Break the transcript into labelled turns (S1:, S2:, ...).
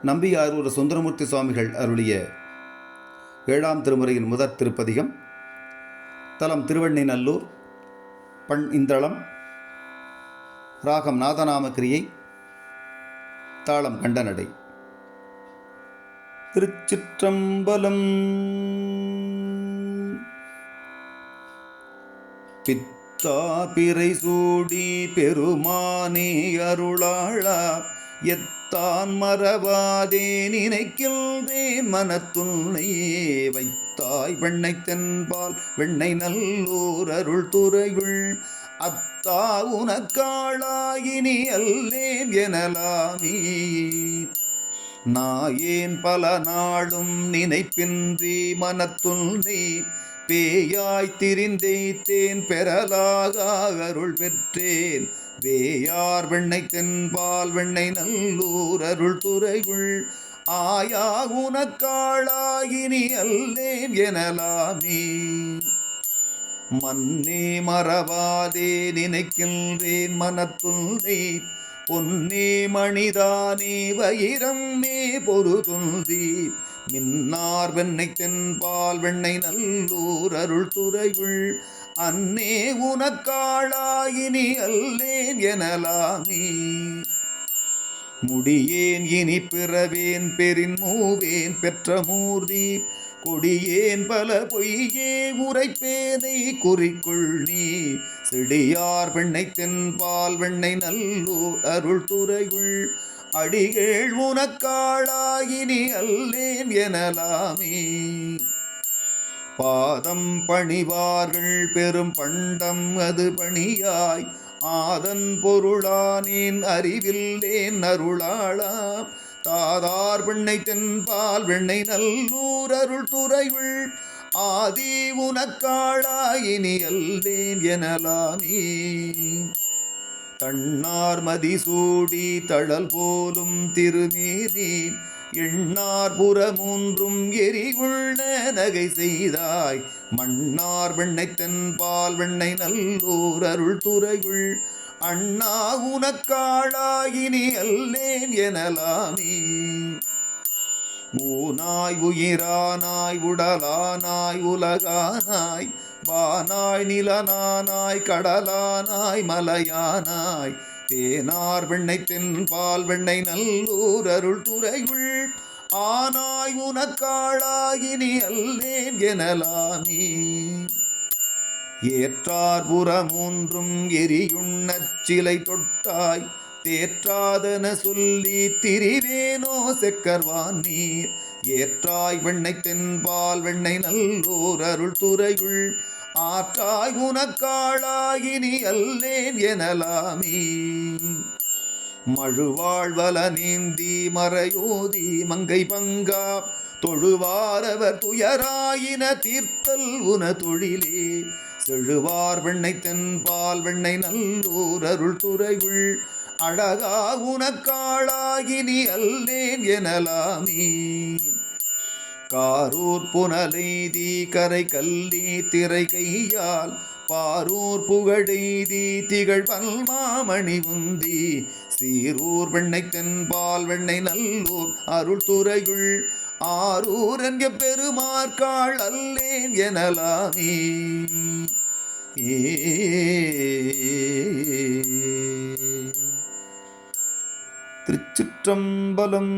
S1: நம்பியாரூர் சுந்தரமூர்த்தி சுவாமிகள் அருளிய 7ஆம் திருமுறையின் முதற் திருப்பதிகம். தலம் திருவெண்ணைநல்லூர், பண் இந்தளம், ராகம் நாதநாமக்கிரியை, தாளம் கண்டனடை. திருச்சிற்றம்பலம். பித்தாபிரை சூடி பெருமானே அருளாளா, எத்தான் மறவாதே நினைக்கின்றேன் மனத்துன்னையே, வைத்தாய் வெண்ணை தென்பால் வெண்ணை நல்லூர் அருள் துறையுள், அத்தா உனக்காளாயினி அல்லேன் எனலாமே. நாயேன் பல நாளும் நினைப்பின்றி மனத்துன்னை, பேயாய் திரிந்தேன் பெறலாக அருள் பெற்றேன், வேயார் வெண்ணை தென்பால் வெண்ணை நல்லூர் அருள் துறையுள், ஆயா உனக்காளாயினி அல்லேன் எனலாமே. மன்னே மறவாதே நினைக்கின்றேன் மனத்துன்னை, பொன்னே மணிதானே வயிரம் மே பொருதுந்தி, மின்னார் வெண்ணை தென்பால் வெண்ணை நல்லூர் அருள் துறையுள், அன்னே உனக்காளாயினி அல்லேன் எனலாமே. முடியேன் இனி பிறவேன் பெரின் மூவேன் பெற்ற மூர்த்தி, கொடியேன் பல பொய்யே உரைப்பேனை குறிக்குள் நீ, செடியார் வெண்ணை தென்பால் வெண்ணை நல்லூர் அருள் துறையுள், அடிகேள் உனக்காளாயினி அல்லேன் எனலாமே. பாதம் பணிவார்கள் பெரும் பண்டம் அது பணியாய், ஆதன் பொருளானேன் அறிவில்லேன் அருளாளா, தாதார் வெண்ணை தென்பால் வெண்ணை நல்லூர் அருள் துறையுள், ஆதி உனக்காளாயினி அல்லேன் எனலாமே. தன்னார் மதிசூடி தழல் போலும் திருமேனி, எண்ணார் புறமூன்றும் எரிவுள்ள நகை செய்தாய், மன்னார் வெண்ணை தென்பால் வெண்ணை நல்லூர் அருள் துறையுள், அண்ணா உனக்காளாயினி அல்லேன் எனலாமே. ஊனாய் உயிரானாய் உடலானாய் உலகானாய், வானாய் நிலனானாய் கடலானாய் மலையானாய், தேனார் வெண்ணை தென்பால் வெண்ணை நல்லூர் அருள் துறையுள், ஆனாய் உனக்காளாயினி அல்லேன் எனலாமே. ஏற்றார் புறமூன்றும் எரியுண்ணச் சிலை தொட்டாய், தேற்றாதன சொல்லி திரிவேனோ செக்கர்வான் நீர், ஏற்றாய் வெண்ணை தென்பால் வெண்ணை நல்லூர் அருள் துறையுள், ஆற்றாய் உனக்காளாயினி அல்லேன் எனலாமே. மழுவாழ்வல நீந்தி மறையோதி மங்கை பங்கா, தொழுவாரவர் துயராயின தீர்த்தல் உன தொழிலே, செழுவார் வெண்ணை தென்பால் வெண்ணை நல்லூர் அருள் துறையுள், அழகா உனக்காளாயினி அல்லேன் எனலாமே. காரூர் புனலைதி கரை கல்லி திரை கையால், பாரூர் புகழெய்தி திகழ் பல்மாமணி உந்தி, சீரூர் வெண்ணை தென்பால் வெண்ணை நல்லூர் அருள் துறையுள், ஆரூர் என்க பெருமார்காள் அல்லேன் எனலாமே. திருச்சிற்றம்பலம்.